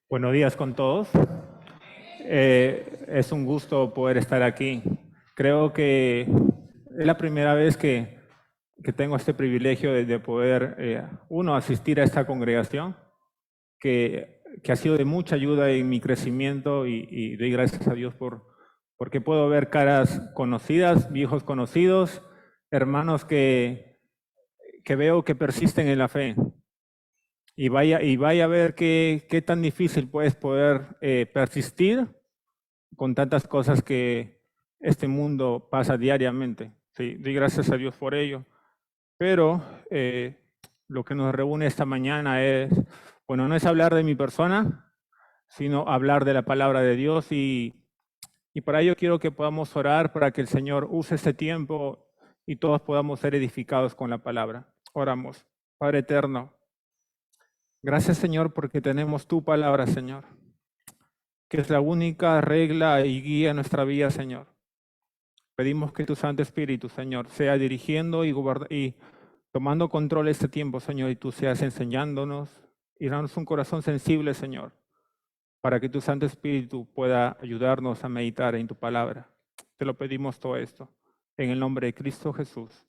Buenos días con todos. Es un gusto poder estar aquí. Creo que es la primera vez que tengo este privilegio de poder, asistir a esta congregación, que ha sido de mucha ayuda en mi crecimiento y doy gracias a Dios porque puedo ver caras conocidas, viejos conocidos, hermanos que veo que persisten en la fe. Y vaya a ver qué tan difícil puedes poder persistir con tantas cosas que este mundo pasa diariamente. Sí, doy gracias a Dios por ello. Pero lo que nos reúne esta mañana no es hablar de mi persona, sino hablar de la palabra de Dios. Y para ello quiero que podamos orar para que el Señor use este tiempo y todos podamos ser edificados con la palabra. Oramos. Padre eterno, gracias, Señor, porque tenemos tu palabra, Señor, que es la única regla y guía en nuestra vida, Señor. Pedimos que tu Santo Espíritu, Señor, sea dirigiendo y tomando control de este tiempo, Señor, y tú seas enseñándonos y danos un corazón sensible, Señor, para que tu Santo Espíritu pueda ayudarnos a meditar en tu palabra. Te lo pedimos todo esto, en el nombre de Cristo Jesús.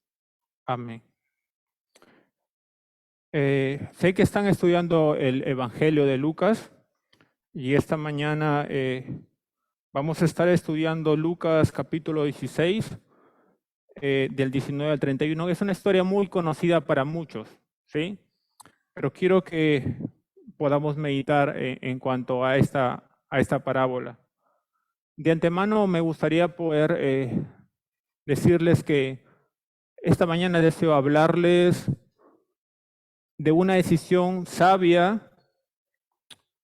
Amén. Sé que están estudiando el Evangelio de Lucas y esta mañana vamos a estar estudiando Lucas capítulo 16, del 19 al 31. Es una historia muy conocida para muchos, ¿sí? Pero quiero que podamos meditar en cuanto a esta parábola. De antemano me gustaría poder decirles que esta mañana deseo hablarles de una decisión sabia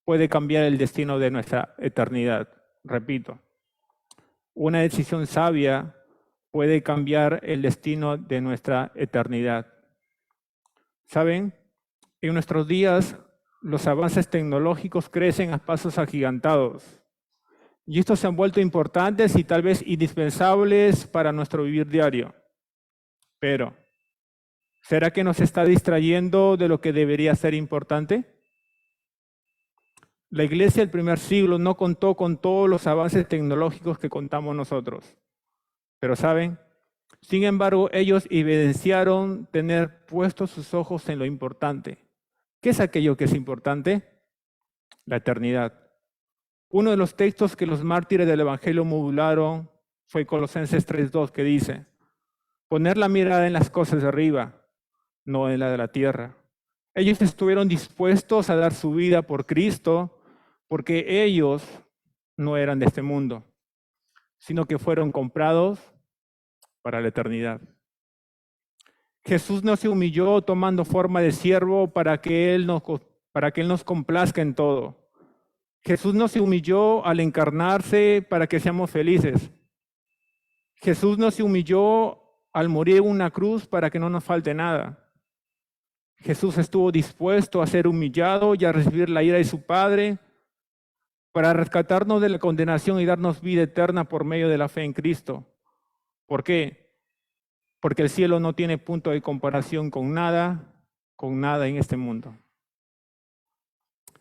puede cambiar el destino de nuestra eternidad. Repito, una decisión sabia puede cambiar el destino de nuestra eternidad. ¿Saben? En nuestros días los avances tecnológicos crecen a pasos agigantados y estos se han vuelto importantes y tal vez indispensables para nuestro vivir diario. Pero, ¿será que nos está distrayendo de lo que debería ser importante? La iglesia del primer siglo no contó con todos los avances tecnológicos que contamos nosotros. Pero ¿saben? Sin embargo, ellos evidenciaron tener puestos sus ojos en lo importante. ¿Qué es aquello que es importante? La eternidad. Uno de los textos que los mártires del Evangelio modularon fue Colosenses 3:2, que dice: poner la mirada en las cosas de arriba, no en la de la tierra. Ellos estuvieron dispuestos a dar su vida por Cristo porque ellos no eran de este mundo, sino que fueron comprados para la eternidad. Jesús no se humilló tomando forma de siervo para que Él nos complazca en todo. Jesús no se humilló al encarnarse para que seamos felices. Jesús no se humilló al morir en una cruz para que no nos falte nada. Jesús estuvo dispuesto a ser humillado y a recibir la ira de su Padre para rescatarnos de la condenación y darnos vida eterna por medio de la fe en Cristo. ¿Por qué? Porque el cielo no tiene punto de comparación con nada en este mundo.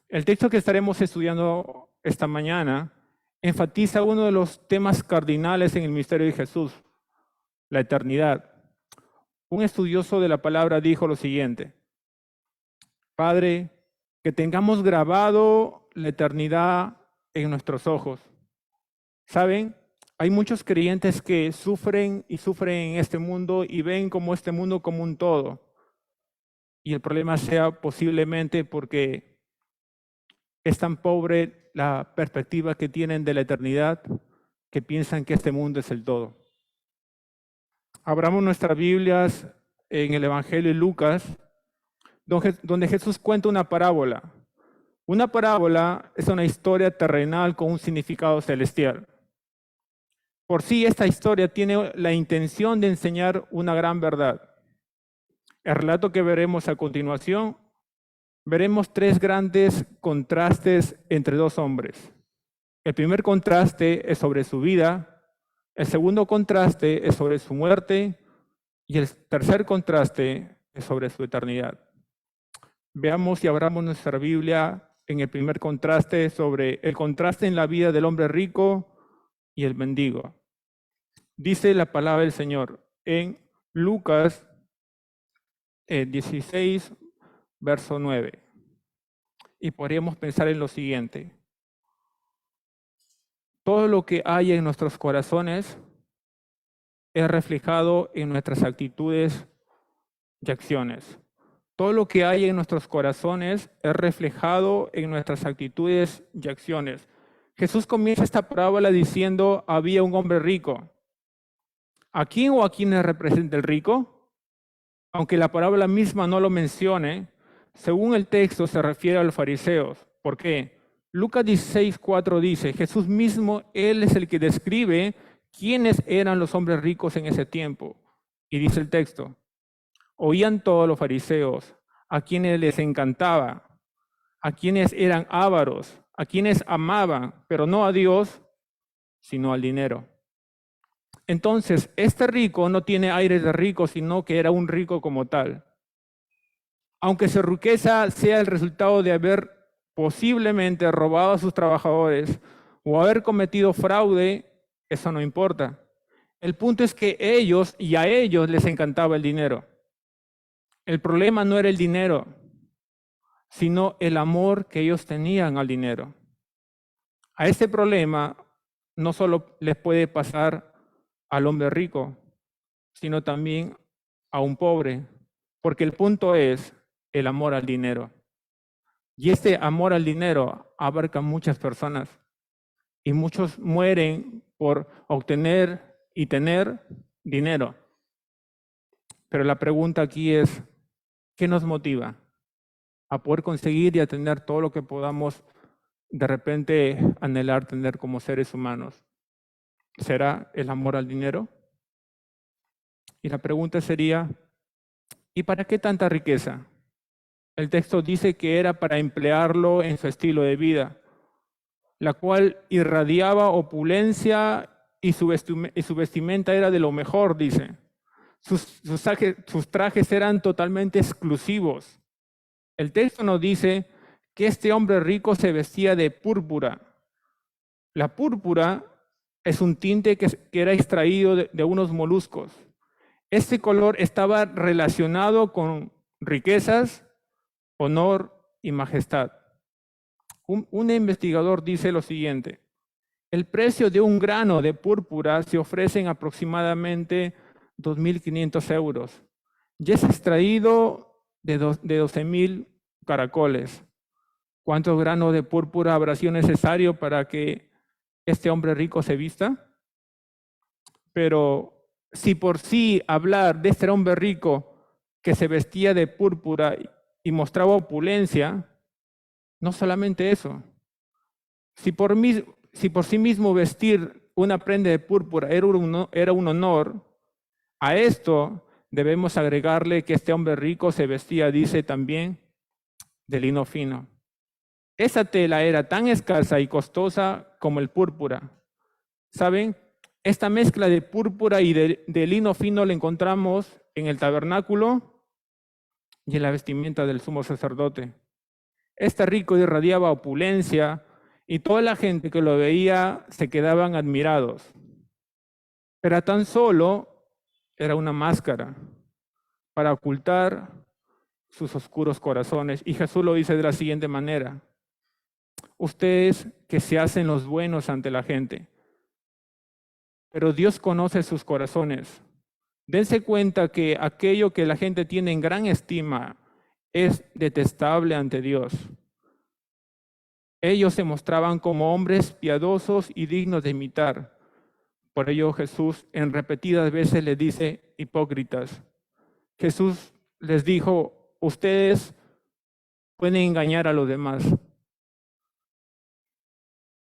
El texto que estaremos estudiando esta mañana enfatiza uno de los temas cardinales en el misterio de Jesús, la eternidad. Un estudioso de la palabra dijo lo siguiente: Padre, que tengamos grabado la eternidad en nuestros ojos. ¿Saben? Hay muchos creyentes que sufren en este mundo y ven como este mundo como un todo. Y el problema sea posiblemente porque es tan pobre la perspectiva que tienen de la eternidad que piensan que este mundo es el todo. Abramos nuestras Biblias en el Evangelio de Lucas, donde Jesús cuenta una parábola. Una parábola es una historia terrenal con un significado celestial. Por sí, esta historia tiene la intención de enseñar una gran verdad. El relato que veremos a continuación, veremos tres grandes contrastes entre dos hombres. El primer contraste es sobre su vida, el segundo contraste es sobre su muerte y el tercer contraste es sobre su eternidad. Veamos y abramos nuestra Biblia en el primer contraste sobre el contraste en la vida del hombre rico y el mendigo. Dice la palabra del Señor en Lucas 16, verso 9. Y podríamos pensar en lo siguiente. Todo lo que hay en nuestros corazones es reflejado en nuestras actitudes y acciones. Todo lo que hay en nuestros corazones es reflejado en nuestras actitudes y acciones. Jesús comienza esta parábola diciendo, había un hombre rico. ¿A quién o a quiénes representa el rico? Aunque la parábola misma no lo mencione, según el texto se refiere a los fariseos. ¿Por qué? Lucas 16:4 dice, Jesús mismo, Él es el que describe quiénes eran los hombres ricos en ese tiempo. Y dice el texto, oían todos los fariseos, a quienes les encantaba, a quienes eran ávaros, a quienes amaban, pero no a Dios, sino al dinero. Entonces, este rico no tiene aires de rico, sino que era un rico como tal. Aunque su riqueza sea el resultado de haber posiblemente robado a sus trabajadores o haber cometido fraude, eso no importa. El punto es que ellos y a ellos les encantaba el dinero. El problema no era el dinero, sino el amor que ellos tenían al dinero. A ese problema no solo les puede pasar al hombre rico, sino también a un pobre, porque el punto es el amor al dinero. Y este amor al dinero abarca muchas personas y muchos mueren por obtener y tener dinero. Pero la pregunta aquí es, ¿qué nos motiva a poder conseguir y a tener todo lo que podamos de repente anhelar tener como seres humanos? ¿Será el amor al dinero? Y la pregunta sería, ¿y para qué tanta riqueza? El texto dice que era para emplearlo en su estilo de vida, la cual irradiaba opulencia y su vestimenta era de lo mejor, dice. Sus trajes eran totalmente exclusivos. El texto nos dice que este hombre rico se vestía de púrpura. La púrpura es un tinte que era extraído de unos moluscos. Este color estaba relacionado con riquezas, honor y majestad. Un investigador dice lo siguiente, el precio de un grano de púrpura se ofrece en aproximadamente 2.500 euros y es extraído de 12.000 caracoles. ¿Cuántos granos de púrpura habrá sido necesario para que este hombre rico se vista? Pero si por sí hablar de este hombre rico que se vestía de púrpura y mostraba opulencia, no solamente eso, si por sí mismo vestir una prenda de púrpura era un honor, a esto debemos agregarle que este hombre rico se vestía, dice también, de lino fino. Esa tela era tan escasa y costosa como el púrpura. ¿Saben? Esta mezcla de púrpura y de lino fino la encontramos en el tabernáculo y en la vestimenta del sumo sacerdote. Este rico irradiaba opulencia y toda la gente que lo veía se quedaban admirados. Pero tan solo era una máscara para ocultar sus oscuros corazones. Y Jesús lo dice de la siguiente manera, ustedes que se hacen los buenos ante la gente, pero Dios conoce sus corazones. Dense cuenta que aquello que la gente tiene en gran estima es detestable ante Dios. Ellos se mostraban como hombres piadosos y dignos de imitar. Por ello Jesús en repetidas veces les dice hipócritas. Jesús les dijo, ustedes pueden engañar a los demás,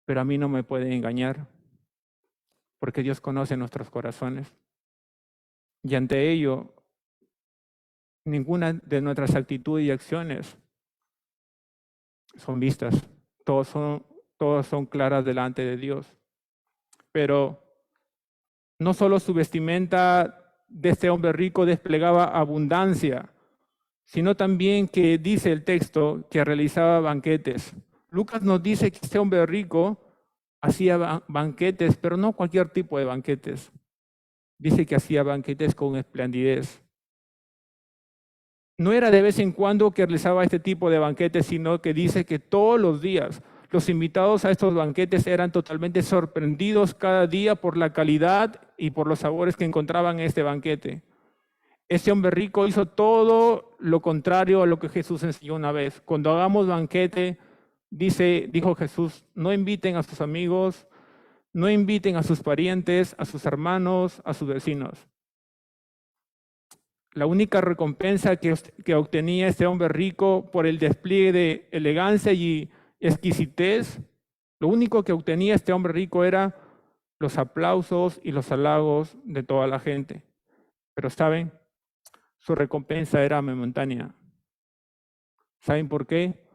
pero a mí no me pueden engañar, porque Dios conoce nuestros corazones. Y ante ello, ninguna de nuestras actitudes y acciones son vistas. Todas son claras delante de Dios. Pero no solo su vestimenta de este hombre rico desplegaba abundancia, sino también que dice el texto que realizaba banquetes. Lucas nos dice que este hombre rico hacía banquetes, pero no cualquier tipo de banquetes. Dice que hacía banquetes con esplendidez. No era de vez en cuando que realizaba este tipo de banquetes, sino que dice que todos los días los invitados a estos banquetes eran totalmente sorprendidos cada día por la calidad y por los sabores que encontraban en este banquete. Este hombre rico hizo todo lo contrario a lo que Jesús enseñó una vez. Cuando hagamos banquete, dijo Jesús, no inviten a sus amigos, no inviten a sus parientes, a sus hermanos, a sus vecinos. La única recompensa que obtenía este hombre rico por el despliegue de elegancia y exquisitez, lo único que obtenía este hombre rico era los aplausos y los halagos de toda la gente. Pero ¿saben? Su recompensa era momentánea. ¿Saben por qué?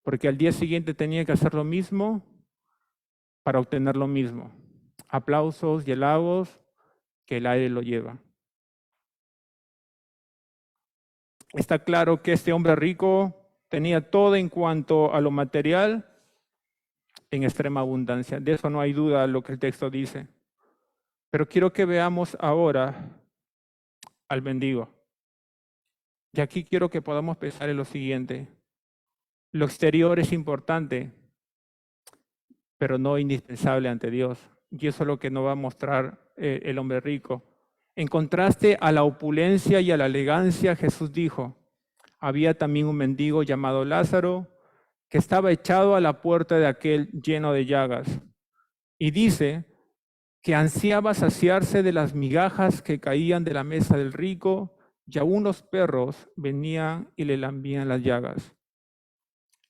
Porque al día siguiente tenía que hacer lo mismo para obtener lo mismo. Aplausos y halagos que el aire lo lleva. Está claro que este hombre rico tenía todo en cuanto a lo material en extrema abundancia. De eso no hay duda lo que el texto dice. Pero quiero que veamos ahora al mendigo. Y aquí quiero que podamos pensar en lo siguiente. Lo exterior es importante, pero no indispensable ante Dios. Y eso es lo que nos va a mostrar el hombre rico. En contraste a la opulencia y a la elegancia, Jesús dijo, había también un mendigo llamado Lázaro, que estaba echado a la puerta de aquel lleno de llagas. Y dice que ansiaba saciarse de las migajas que caían de la mesa del rico, y aún los perros venían y le lambían las llagas.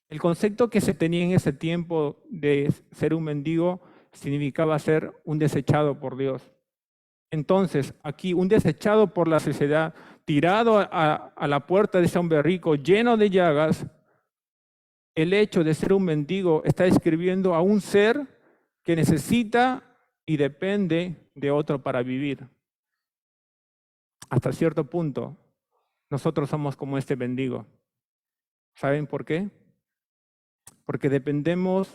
El concepto que se tenía en ese tiempo de ser un mendigo significaba ser un desechado por Dios. Entonces, aquí un desechado por la sociedad, tirado a la puerta de ese hombre rico, lleno de llagas, el hecho de ser un mendigo está describiendo a un ser que necesita y depende de otro para vivir. Hasta cierto punto, nosotros somos como este mendigo. ¿Saben por qué? Porque dependemos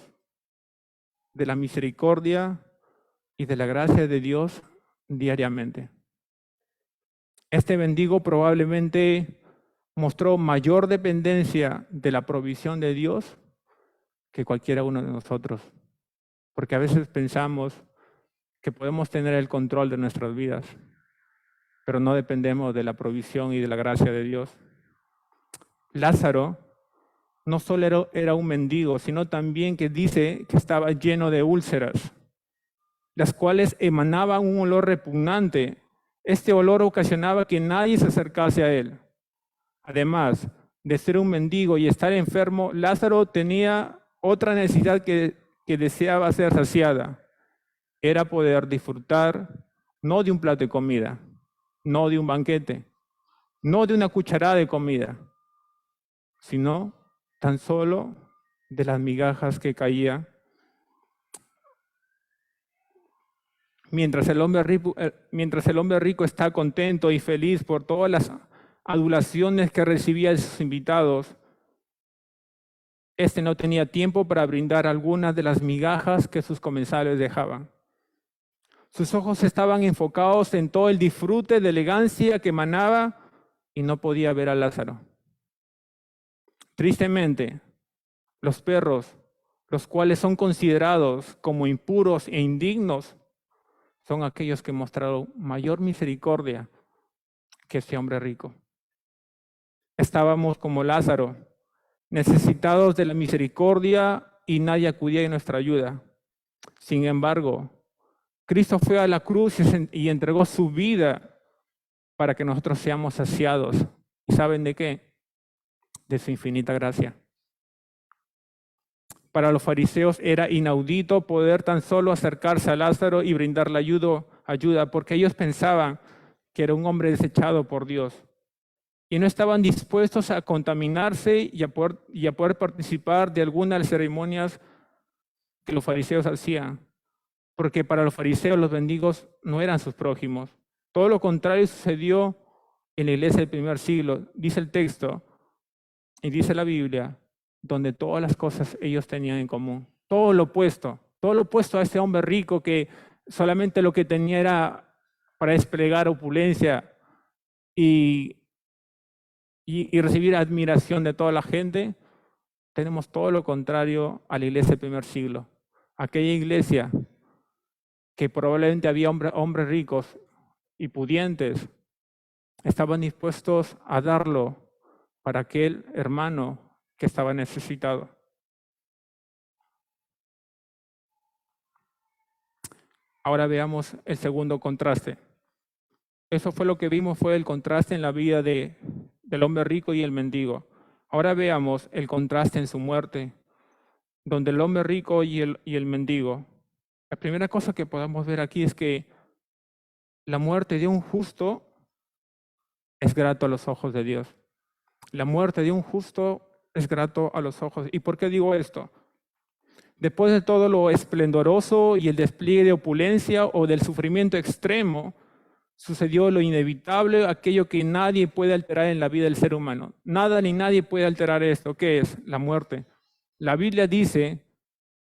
de la misericordia y de la gracia de Dios diariamente. Este mendigo probablemente mostró mayor dependencia de la provisión de Dios que cualquiera uno de nosotros. Porque a veces pensamos que podemos tener el control de nuestras vidas, pero no dependemos de la provisión y de la gracia de Dios. Lázaro no solo era un mendigo, sino también que dice que estaba lleno de úlceras, las cuales emanaban un olor repugnante. Este olor ocasionaba que nadie se acercase a él. Además de ser un mendigo y estar enfermo, Lázaro tenía otra necesidad que deseaba ser saciada. Era poder disfrutar no de un plato de comida, no de un banquete, no de una cucharada de comida, sino tan solo de las migajas que caían. Mientras el hombre rico está contento y feliz por todas las adulaciones que recibía de sus invitados, este no tenía tiempo para brindar algunas de las migajas que sus comensales dejaban. Sus ojos estaban enfocados en todo el disfrute de elegancia que emanaba y no podía ver a Lázaro. Tristemente, los perros, los cuales son considerados como impuros e indignos, son aquellos que mostraron mayor misericordia que ese hombre rico. Estábamos como Lázaro, necesitados de la misericordia y nadie acudía en nuestra ayuda. Sin embargo, Cristo fue a la cruz y entregó su vida para que nosotros seamos saciados. ¿Y saben de qué? De su infinita gracia. Para los fariseos era inaudito poder tan solo acercarse a Lázaro y brindarle ayuda, porque ellos pensaban que era un hombre desechado por Dios. Y no estaban dispuestos a contaminarse y a poder participar de alguna de las ceremonias que los fariseos hacían. Porque para los fariseos los mendigos no eran sus prójimos. Todo lo contrario sucedió en la iglesia del primer siglo, dice el texto y dice la Biblia, donde todas las cosas ellos tenían en común. Todo lo opuesto a ese hombre rico que solamente lo que tenía era para desplegar opulencia y recibir admiración de toda la gente. Tenemos todo lo contrario a la iglesia del primer siglo. Aquella iglesia que probablemente había hombres ricos y pudientes, estaban dispuestos a darlo para aquel hermano que estaba necesitado. Ahora veamos el segundo contraste. Eso fue lo que vimos, fue el contraste en la vida del hombre rico y el mendigo. Ahora veamos el contraste en su muerte, donde el hombre rico y el mendigo. La primera cosa que podemos ver aquí es que la muerte de un justo es grato a los ojos de Dios. La muerte de un justo es grato a los ojos. ¿Y por qué digo esto? Después de todo lo esplendoroso y el despliegue de opulencia o del sufrimiento extremo, sucedió lo inevitable, aquello que nadie puede alterar en la vida del ser humano. Nada ni nadie puede alterar esto. ¿Qué es? La muerte. La Biblia dice,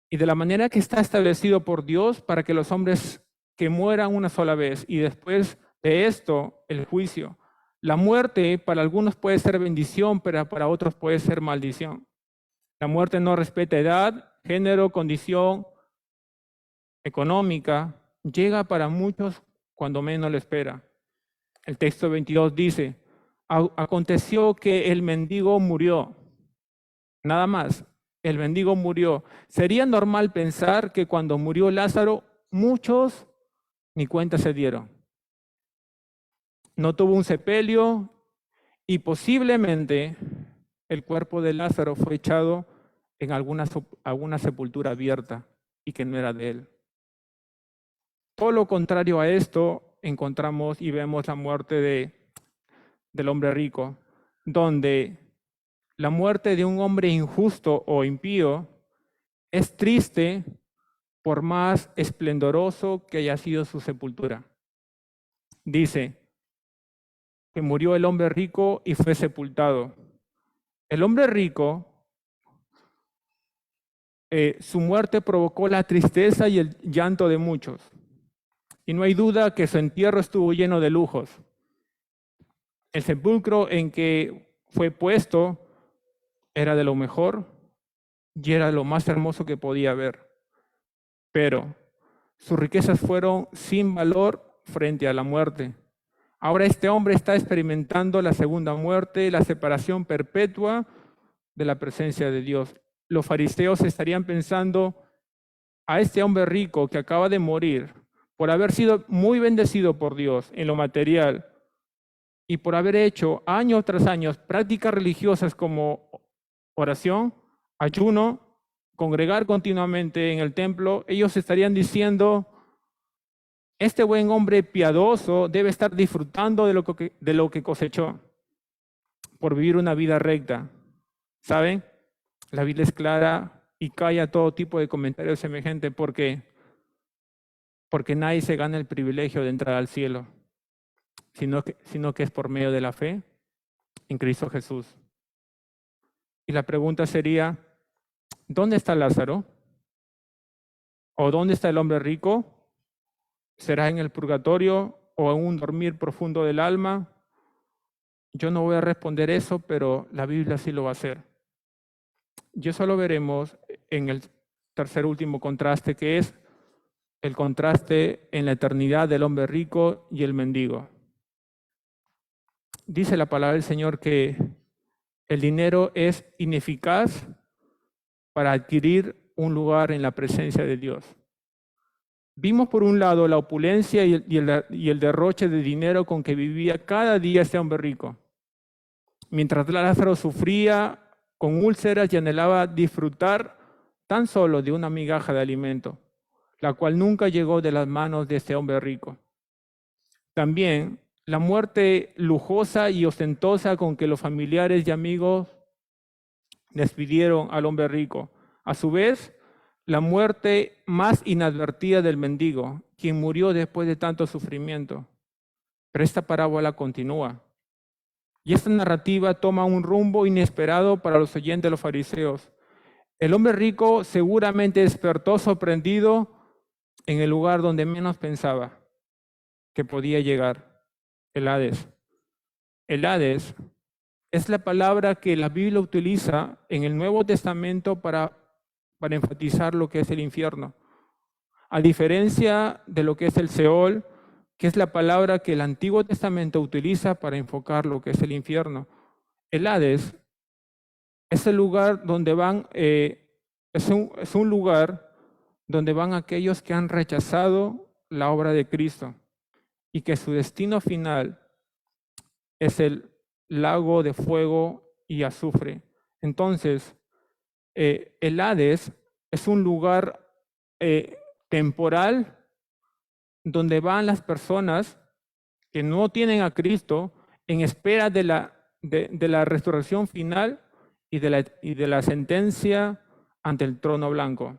y de la manera que está establecido por Dios para que los hombres que mueran una sola vez y después de esto el juicio. La muerte para algunos puede ser bendición, pero para otros puede ser maldición. La muerte no respeta edad, género, condición económica. Llega para muchos cuando menos lo espera. El texto 22 dice, aconteció que el mendigo murió. Nada más, el mendigo murió. Sería normal pensar que cuando murió Lázaro, muchos ni cuenta se dieron. No tuvo un sepelio y posiblemente el cuerpo de Lázaro fue echado en alguna sepultura abierta y que no era de él. Todo lo contrario a esto encontramos y vemos la muerte del hombre rico, donde la muerte de un hombre injusto o impío es triste por más esplendoroso que haya sido su sepultura. Dice que murió el hombre rico y fue sepultado. El hombre rico, su muerte provocó la tristeza y el llanto de muchos. Y no hay duda que su entierro estuvo lleno de lujos. El sepulcro en que fue puesto era de lo mejor y era lo más hermoso que podía haber. Pero sus riquezas fueron sin valor frente a la muerte. Ahora este hombre está experimentando la segunda muerte, la separación perpetua de la presencia de Dios. Los fariseos estarían pensando a este hombre rico que acaba de morir por haber sido muy bendecido por Dios en lo material y por haber hecho años tras años prácticas religiosas como oración, ayuno, congregar continuamente en el templo. Ellos estarían diciendo, este buen hombre piadoso debe estar disfrutando de lo que cosechó por vivir una vida recta. ¿Saben? La Biblia es clara y calla todo tipo de comentarios semejantes porque nadie se gana el privilegio de entrar al cielo, sino que es por medio de la fe en Cristo Jesús. Y la pregunta sería, ¿dónde está Lázaro? ¿O dónde está el hombre rico? ¿Será en el purgatorio o en un dormir profundo del alma? Yo no voy a responder eso, pero la Biblia sí lo va a hacer. Yo solo veremos en el tercer último contraste, que es el contraste en la eternidad del hombre rico y el mendigo. Dice la palabra del Señor que el dinero es ineficaz para adquirir un lugar en la presencia de Dios. Vimos por un lado la opulencia y el derroche de dinero con que vivía cada día este hombre rico. Mientras Lázaro sufría con úlceras y anhelaba disfrutar tan solo de una migaja de alimento, la cual nunca llegó de las manos de este hombre rico. También la muerte lujosa y ostentosa con que los familiares y amigos despidieron al hombre rico. A su vez, la muerte más inadvertida del mendigo, quien murió después de tanto sufrimiento. Pero esta parábola continúa. Y esta narrativa toma un rumbo inesperado para los oyentes de los fariseos. El hombre rico seguramente despertó sorprendido en el lugar donde menos pensaba que podía llegar, el Hades. El Hades es la palabra que la Biblia utiliza en el Nuevo Testamento para enfatizar lo que es el infierno. A diferencia de lo que es el Seol, que es la palabra que el Antiguo Testamento utiliza para enfocar lo que es el infierno. El Hades es el lugar donde van, es un lugar donde van aquellos que han rechazado la obra de Cristo y que su destino final es el lago de fuego y azufre. Entonces, el Hades es un lugar temporal donde van las personas que no tienen a Cristo en espera de la resurrección final y de la sentencia ante el trono blanco.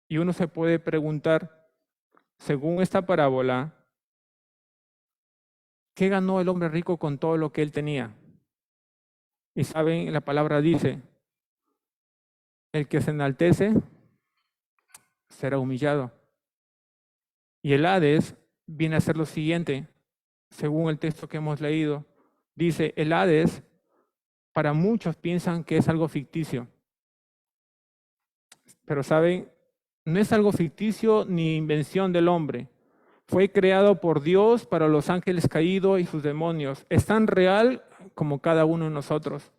Y uno se puede preguntar, según esta parábola, ¿qué ganó el hombre rico con todo lo que él tenía? Y saben, la palabra dice, el que se enaltece será humillado. Y el Hades viene a ser lo siguiente, según el texto que hemos leído. Dice, el Hades, para muchos piensan que es algo ficticio. Pero saben, no es algo ficticio ni invención del hombre. Fue creado por Dios para los ángeles caídos y sus demonios. Es tan real como cada uno de nosotros.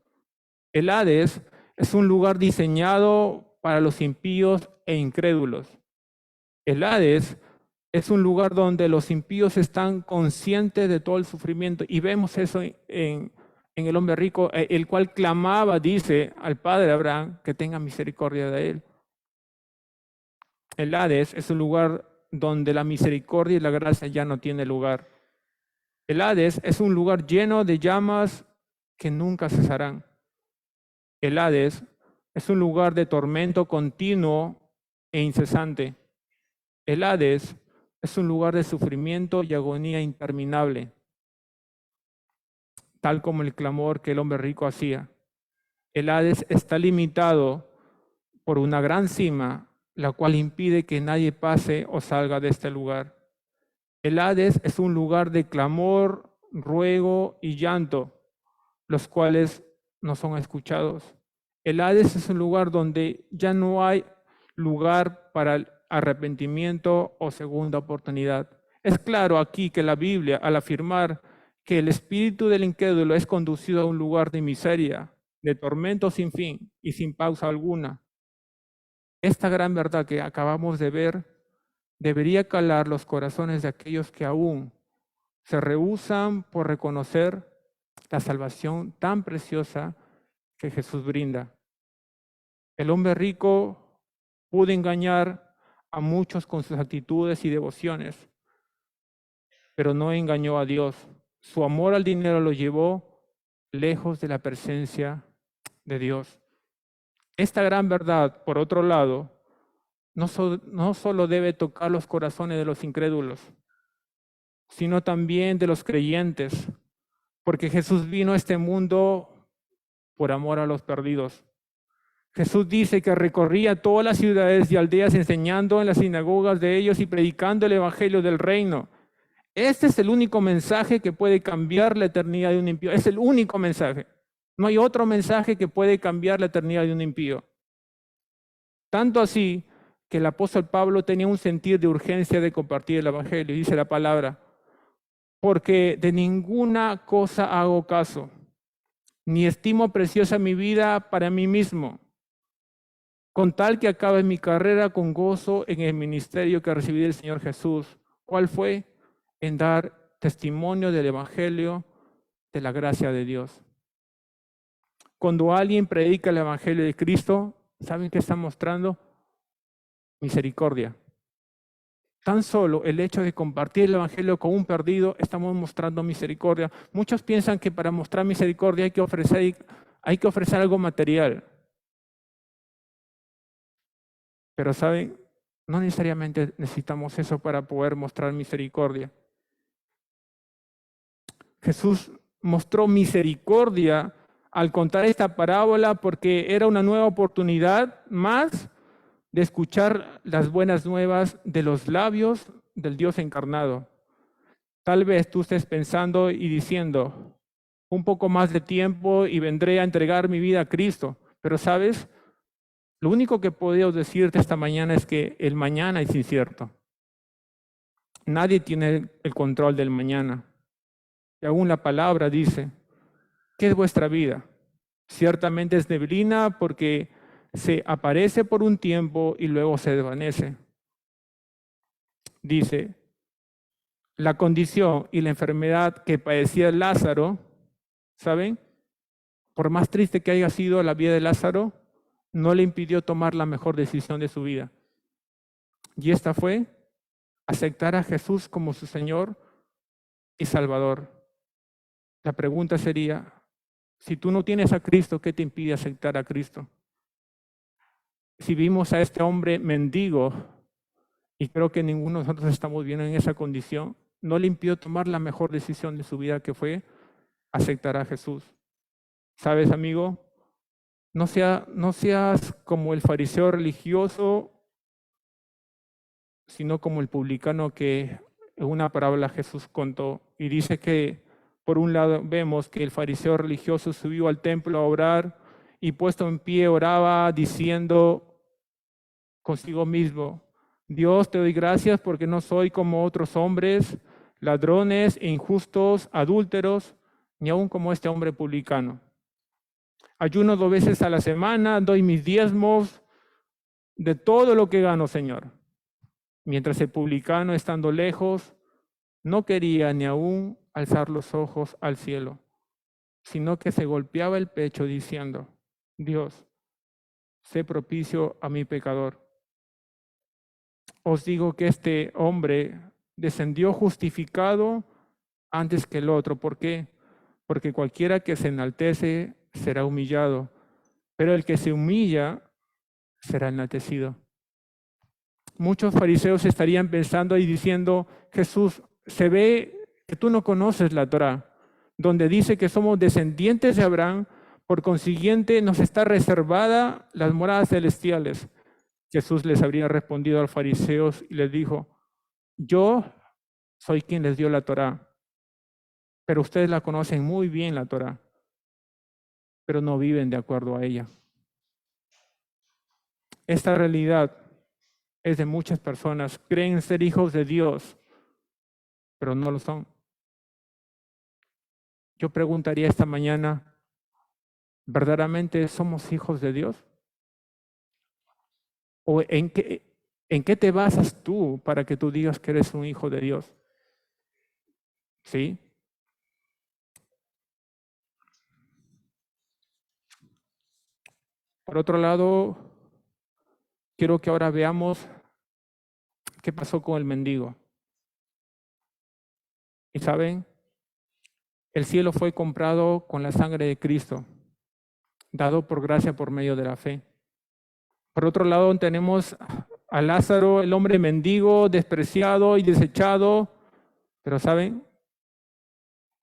El Hades es un lugar diseñado para los impíos e incrédulos. El Hades es un lugar donde los impíos están conscientes de todo el sufrimiento. Y vemos eso en el hombre rico, el cual clamaba, dice, al padre Abraham, que tenga misericordia de él. El Hades es un lugar donde la misericordia y la gracia ya no tiene lugar. El Hades es un lugar lleno de llamas que nunca cesarán. El Hades es un lugar de tormento continuo e incesante. El Hades es un lugar de sufrimiento y agonía interminable, tal como el clamor que el hombre rico hacía. El Hades está limitado por una gran cima, la cual impide que nadie pase o salga de este lugar. El Hades es un lugar de clamor, ruego y llanto, los cuales no son escuchados. El Hades es un lugar donde ya no hay lugar para el arrepentimiento o segunda oportunidad. Es claro aquí que la Biblia, al afirmar que el espíritu del incrédulo es conducido a un lugar de miseria, de tormento sin fin y sin pausa alguna, esta gran verdad que acabamos de ver debería calar los corazones de aquellos que aún se rehúsan por reconocer la salvación tan preciosa que Jesús brinda. El hombre rico pudo engañar a muchos con sus actitudes y devociones, pero no engañó a Dios. Su amor al dinero lo llevó lejos de la presencia de Dios. Esta gran verdad, por otro lado, no solo debe tocar los corazones de los incrédulos, sino también de los creyentes, porque Jesús vino a este mundo por amor a los perdidos. Jesús dice que recorría todas las ciudades y aldeas enseñando en las sinagogas de ellos y predicando el evangelio del reino. Este es el único mensaje que puede cambiar la eternidad de un impío. Es el único mensaje. No hay otro mensaje que puede cambiar la eternidad de un impío. Tanto así que el apóstol Pablo tenía un sentir de urgencia de compartir el evangelio. Dice la palabra, porque de ninguna cosa hago caso, ni estimo preciosa mi vida para mí mismo, con tal que acabe mi carrera con gozo en el ministerio que recibí del Señor Jesús. ¿Cuál fue? En dar testimonio del evangelio de la gracia de Dios. Cuando alguien predica el evangelio de Cristo, ¿saben qué está mostrando? Misericordia. Tan solo el hecho de compartir el evangelio con un perdido, estamos mostrando misericordia. Muchos piensan que para mostrar misericordia hay que ofrecer algo material. Pero ¿saben? No necesariamente necesitamos eso para poder mostrar misericordia. Jesús mostró misericordia al contar esta parábola porque era una nueva oportunidad más de escuchar las buenas nuevas de los labios del Dios encarnado. Tal vez tú estés pensando y diciendo, un poco más de tiempo y vendré a entregar mi vida a Cristo. Pero ¿sabes? Lo único que puedo decirte esta mañana es que el mañana es incierto. Nadie tiene el control del mañana. Y aún la palabra dice, ¿qué es vuestra vida? Ciertamente es neblina porque se aparece por un tiempo y luego se desvanece. Dice, la condición y la enfermedad que padecía Lázaro, ¿saben? Por más triste que haya sido la vida de Lázaro, no le impidió tomar la mejor decisión de su vida. Y esta fue aceptar a Jesús como su Señor y Salvador. La pregunta sería, si tú no tienes a Cristo, ¿qué te impide aceptar a Cristo? Si vimos a este hombre mendigo, y creo que ninguno de nosotros estamos bien en esa condición, no le impidió tomar la mejor decisión de su vida, que fue aceptar a Jesús. ¿Sabes, amigo? No seas como el fariseo religioso, sino como el publicano que en una parábola Jesús contó. Y dice que, por un lado, vemos que el fariseo religioso subió al templo a orar y puesto en pie oraba diciendo consigo mismo, Dios, te doy gracias porque no soy como otros hombres, ladrones, injustos, adúlteros, ni aun como este hombre publicano. Ayuno 2 veces a la semana, doy mis diezmos de todo lo que gano, Señor. Mientras el publicano, estando lejos, no quería ni aún alzar los ojos al cielo, sino que se golpeaba el pecho diciendo, Dios, sé propicio a mi pecador. Os digo que este hombre descendió justificado antes que el otro. ¿Por qué? Porque cualquiera que se enaltece será humillado, pero el que se humilla será enaltecido. Muchos fariseos estarían pensando y diciendo, Jesús, se ve que tú no conoces la Torá, donde dice que somos descendientes de Abraham, por consiguiente nos está reservada las moradas celestiales. Jesús les habría respondido a los fariseos y les dijo, yo soy quien les dio la Torá, pero ustedes la conocen muy bien la Torá, pero no viven de acuerdo a ella. Esta realidad es de muchas personas, creen ser hijos de Dios, pero no lo son. Yo preguntaría esta mañana, ¿verdaderamente somos hijos de Dios? ¿O en qué te basas tú para que tú digas que eres un hijo de Dios? ¿Sí? Por otro lado, quiero que ahora veamos qué pasó con el mendigo. Y saben, el cielo fue comprado con la sangre de Cristo, dado por gracia por medio de la fe. Por otro lado, tenemos a Lázaro, el hombre mendigo, despreciado y desechado, pero ¿saben?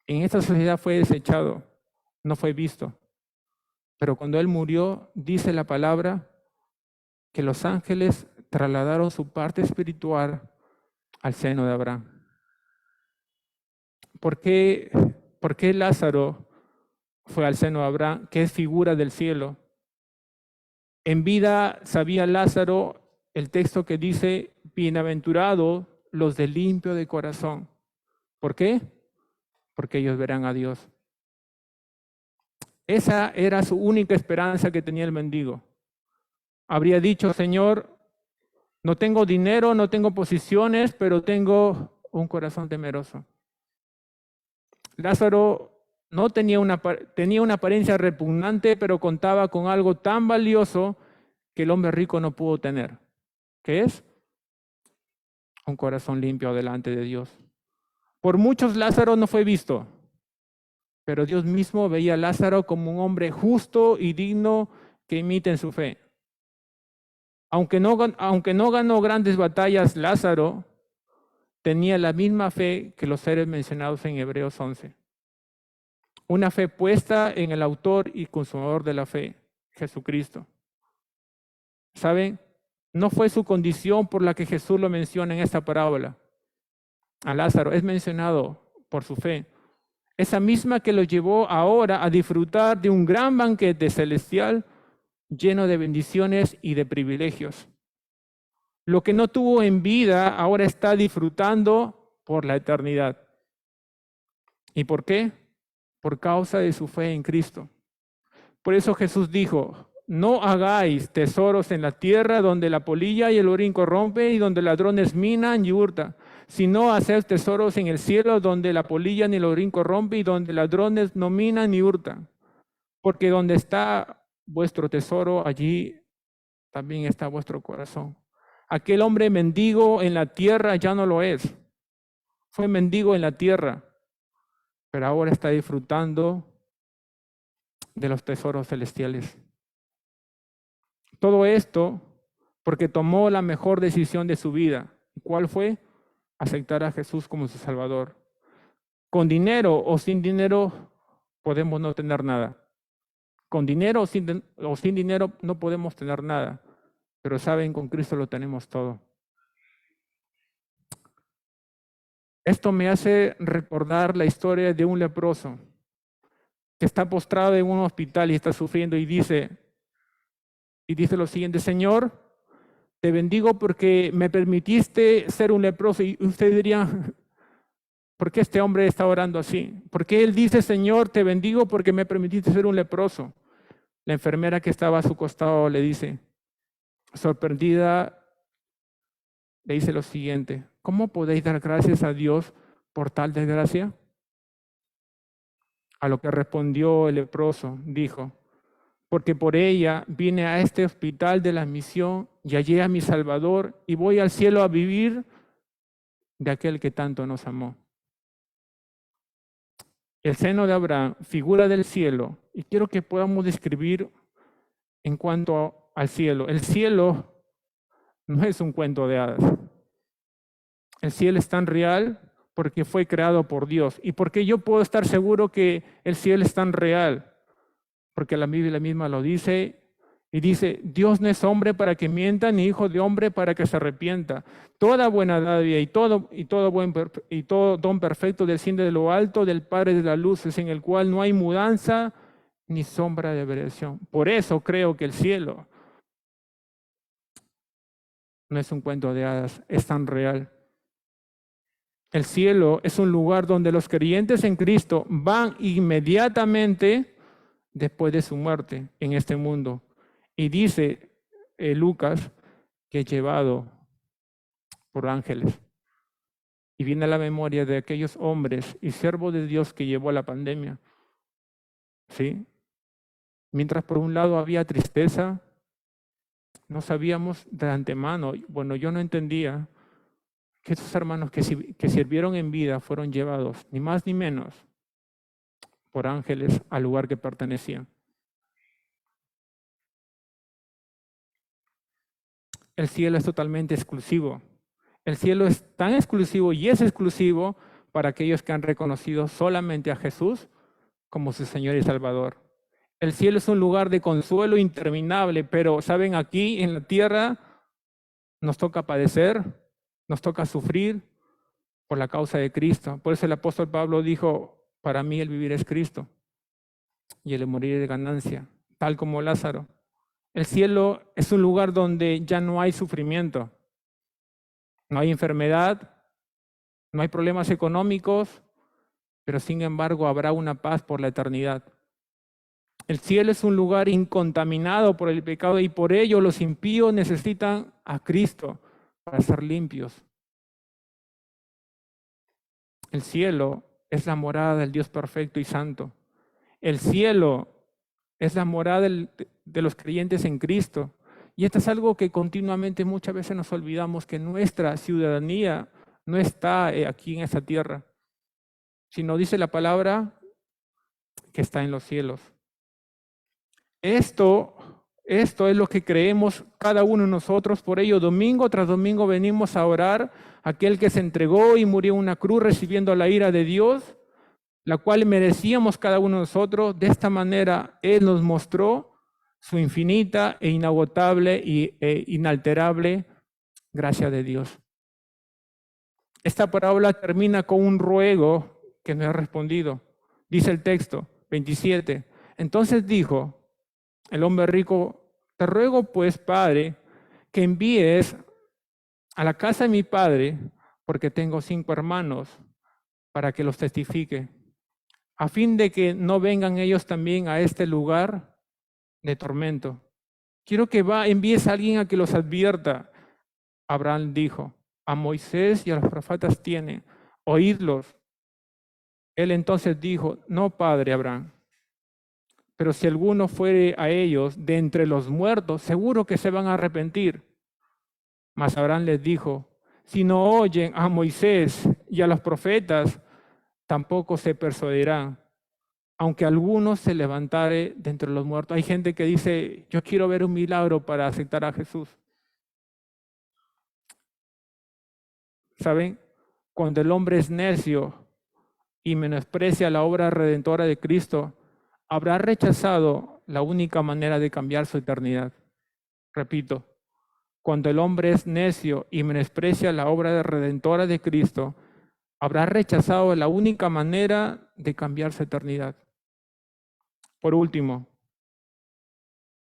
En esta sociedad fue desechado, no fue visto. Pero cuando él murió, dice la palabra que los ángeles trasladaron su parte espiritual al seno de Abraham. ¿Por qué Lázaro fue al seno de Abraham, que es figura del cielo? En vida sabía Lázaro el texto que dice, bienaventurados los de limpio de corazón. ¿Por qué? Porque ellos verán a Dios. Esa era su única esperanza que tenía el mendigo. Habría dicho, Señor, no tengo dinero, no tengo posiciones, pero tengo un corazón temeroso. Lázaro no tenía una apariencia repugnante, pero contaba con algo tan valioso que el hombre rico no pudo tener. ¿Qué es? Un corazón limpio delante de Dios. Por muchos Lázaro no fue visto, pero Dios mismo veía a Lázaro como un hombre justo y digno que imita en su fe. Aunque no ganó grandes batallas, Lázaro tenía la misma fe que los seres mencionados en Hebreos 11. Una fe puesta en el autor y consumador de la fe, Jesucristo. ¿Saben? No fue su condición por la que Jesús lo menciona en esta parábola. A Lázaro es mencionado por su fe. Esa misma que lo llevó ahora a disfrutar de un gran banquete celestial lleno de bendiciones y de privilegios. Lo que no tuvo en vida ahora está disfrutando por la eternidad. ¿Y por qué? Por causa de su fe en Cristo. Por eso Jesús dijo: no hagáis tesoros en la tierra donde la polilla y el orín corrompe y donde ladrones minan y hurtan, sino haced tesoros en el cielo donde la polilla ni el orín corrompe y donde ladrones no minan ni hurtan. Porque donde está vuestro tesoro, allí también está vuestro corazón. Aquel hombre mendigo en la tierra ya no lo es. Fue mendigo en la tierra, pero ahora está disfrutando de los tesoros celestiales. Todo esto porque tomó la mejor decisión de su vida. ¿Cuál fue? Aceptar a Jesús como su Salvador. Con dinero o sin dinero podemos no tener nada. Con dinero o sin dinero no podemos tener nada. Pero saben, con Cristo lo tenemos todo. Esto me hace recordar la historia de un leproso que está postrado en un hospital y está sufriendo y dice lo siguiente: Señor, te bendigo porque me permitiste ser un leproso. Y usted diría, ¿por qué este hombre está orando así? Porque él dice: Señor, te bendigo porque me permitiste ser un leproso. La enfermera que estaba a su costado le dice, sorprendida, le dice lo siguiente: ¿cómo podéis dar gracias a Dios por tal desgracia? A lo que respondió el leproso, dijo: porque por ella vine a este hospital de la misión y hallé a mi Salvador y voy al cielo a vivir de aquel que tanto nos amó. El seno de Abraham, figura del cielo, y quiero que podamos describir en cuanto al cielo. El cielo no es un cuento de hadas. El cielo es tan real porque fue creado por Dios. ¿Y por qué yo puedo estar seguro que el cielo es tan real? Porque la Biblia misma lo dice, y dice: Dios no es hombre para que mienta, ni hijo de hombre para que se arrepienta. Toda buena dádiva y todo don perfecto desciende de lo alto del Padre de las luces, en el cual no hay mudanza ni sombra de variación. Por eso creo que el cielo no es un cuento de hadas, es tan real. El cielo es un lugar donde los creyentes en Cristo van inmediatamente después de su muerte en este mundo. Y dice Lucas que es llevado por ángeles. Y viene a la memoria de aquellos hombres y siervos de Dios que llevó a la pandemia. ¿Sí? Mientras por un lado había tristeza, no sabíamos de antemano, bueno, yo no entendía que esos hermanos que sirvieron en vida fueron llevados, ni más ni menos, por ángeles al lugar que pertenecían. El cielo es totalmente exclusivo. El cielo es tan exclusivo y es exclusivo para aquellos que han reconocido solamente a Jesús como su Señor y Salvador. El cielo es un lugar de consuelo interminable, pero saben, aquí en la tierra nos toca padecer, nos toca sufrir por la causa de Cristo. Por eso el apóstol Pablo dijo: para mí el vivir es Cristo y el morir es ganancia, tal como Lázaro. El cielo es un lugar donde ya no hay sufrimiento, no hay enfermedad, no hay problemas económicos, pero sin embargo habrá una paz por la eternidad. El cielo es un lugar incontaminado por el pecado y por ello los impíos necesitan a Cristo para ser limpios. El cielo es la morada del Dios perfecto y santo. El cielo es la morada de los creyentes en Cristo. Y esto es algo que continuamente muchas veces nos olvidamos, que nuestra ciudadanía no está aquí en esta tierra, sino dice la palabra que está en los cielos. Esto es lo que creemos cada uno de nosotros. Por ello, domingo tras domingo venimos a orar a aquel que se entregó y murió en una cruz recibiendo la ira de Dios la cual merecíamos cada uno de nosotros. De esta manera, Él nos mostró su infinita e inagotable e inalterable gracia de Dios. Esta parábola termina con un ruego que no he respondido. Dice el texto 27. Entonces dijo el hombre rico: te ruego pues, Padre, que envíes a la casa de mi padre, porque tengo 5 hermanos, para que los testifique, a fin de que no vengan ellos también a este lugar de tormento. Quiero que envíes a alguien a que los advierta. Abraham dijo: a Moisés y a los profetas tiene, oídlos. Él entonces dijo: no, padre Abraham, pero si alguno fuere a ellos de entre los muertos, seguro que se van a arrepentir. Mas Abraham les dijo: si no oyen a Moisés y a los profetas, tampoco se persuadirán, aunque alguno se levantare de entre los muertos. Hay gente que dice: yo quiero ver un milagro para aceptar a Jesús. ¿Saben? Cuando el hombre es necio y menosprecia la obra redentora de Cristo, habrá rechazado la única manera de cambiar su eternidad. Repito, cuando el hombre es necio y menosprecia la obra redentora de Cristo, habrá rechazado la única manera de cambiar su eternidad. Por último,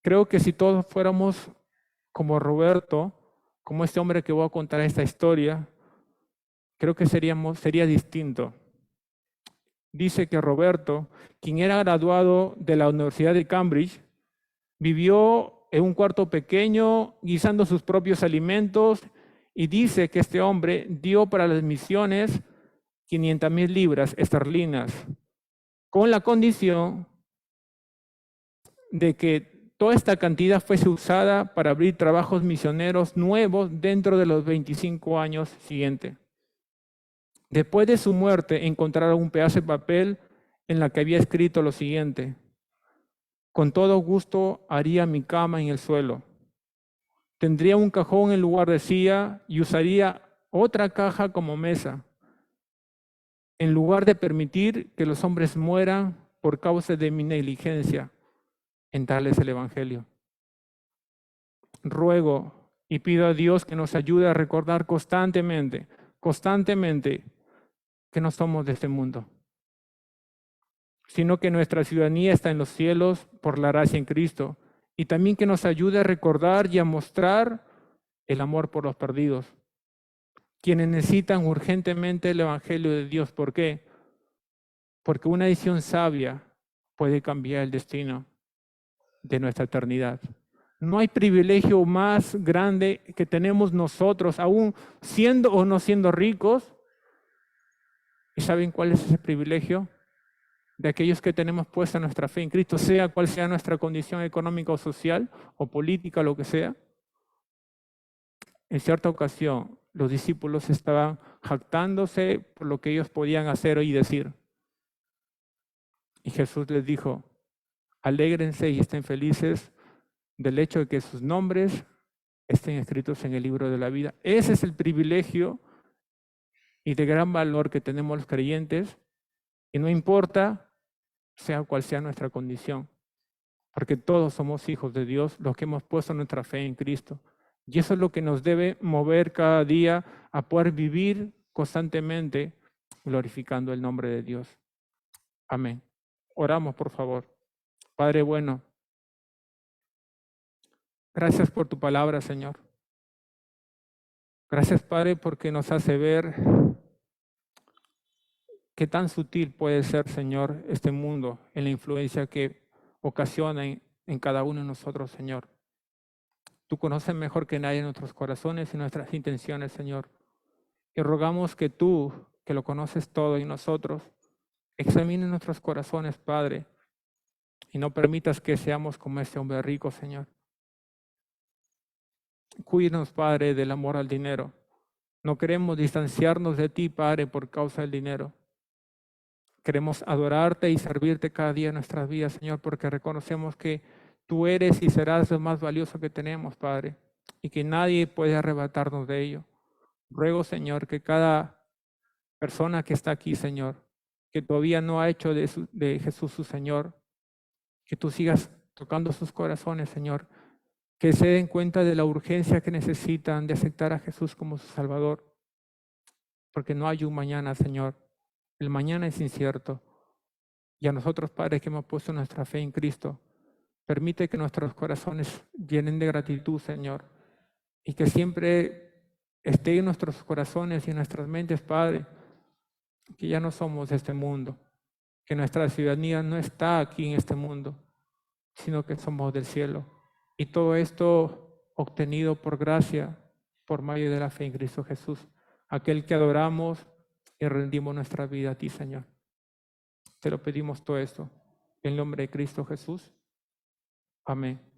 creo que si todos fuéramos como Roberto, como este hombre que voy a contar esta historia, creo que sería distinto. Dice que Roberto, quien era graduado de la Universidad de Cambridge, vivió en un cuarto pequeño guisando sus propios alimentos, y dice que este hombre dio para las misiones 500,000 libras esterlinas, con la condición de que toda esta cantidad fuese usada para abrir trabajos misioneros nuevos dentro de los 25 años siguientes. Después de su muerte, encontraron un pedazo de papel en la que había escrito lo siguiente: con todo gusto haría mi cama en el suelo. Tendría un cajón en lugar de silla y usaría otra caja como mesa, en lugar de permitir que los hombres mueran por causa de mi negligencia en darles el Evangelio. Ruego y pido a Dios que nos ayude a recordar constantemente que no somos de este mundo, sino que nuestra ciudadanía está en los cielos por la gracia en Cristo, y también que nos ayude a recordar y a mostrar el amor por los perdidos, quienes necesitan urgentemente el Evangelio de Dios. ¿Por qué? Porque una decisión sabia puede cambiar el destino de nuestra eternidad. No hay privilegio más grande que tenemos nosotros, aún siendo o no siendo ricos. ¿Y saben cuál es ese privilegio? De aquellos que tenemos puesta nuestra fe en Cristo, sea cual sea nuestra condición económica o social o política, lo que sea. En cierta ocasión, los discípulos estaban jactándose por lo que ellos podían hacer y decir. Y Jesús les dijo: alégrense y estén felices del hecho de que sus nombres estén escritos en el libro de la vida. Ese es el privilegio y de gran valor que tenemos los creyentes, y no importa sea cual sea nuestra condición, porque todos somos hijos de Dios, los que hemos puesto nuestra fe en Cristo. Y eso es lo que nos debe mover cada día a poder vivir constantemente glorificando el nombre de Dios. Amén. Oramos, por favor. Padre bueno, gracias por tu palabra, Señor. Gracias, Padre, porque nos hace ver qué tan sutil puede ser, Señor, este mundo en la influencia que ocasiona en cada uno de nosotros, Señor. Tú conoces mejor que nadie nuestros corazones y nuestras intenciones, Señor. Y rogamos que tú, que lo conoces todo en nosotros, examines nuestros corazones, Padre, y no permitas que seamos como este hombre rico, Señor. Cuídanos, Padre, del amor al dinero. No queremos distanciarnos de ti, Padre, por causa del dinero. Queremos adorarte y servirte cada día en nuestras vidas, Señor, porque reconocemos que tú eres y serás lo más valioso que tenemos, Padre, y que nadie puede arrebatarnos de ello. Ruego, Señor, que cada persona que está aquí, Señor, que todavía no ha hecho de Jesús su Señor, que tú sigas tocando sus corazones, Señor, que se den cuenta de la urgencia que necesitan de aceptar a Jesús como su Salvador, porque no hay un mañana, Señor. El mañana es incierto. Y a nosotros, Padre, que hemos puesto nuestra fe en Cristo, permite que nuestros corazones llenen de gratitud, Señor, y que siempre esté en nuestros corazones y en nuestras mentes, Padre, que ya no somos de este mundo, que nuestra ciudadanía no está aquí en este mundo, sino que somos del cielo. Y todo esto obtenido por gracia, por medio de la fe en Cristo Jesús, aquel que adoramos y rendimos nuestra vida a ti, Señor. Te lo pedimos todo esto, en el nombre de Cristo Jesús. Amén.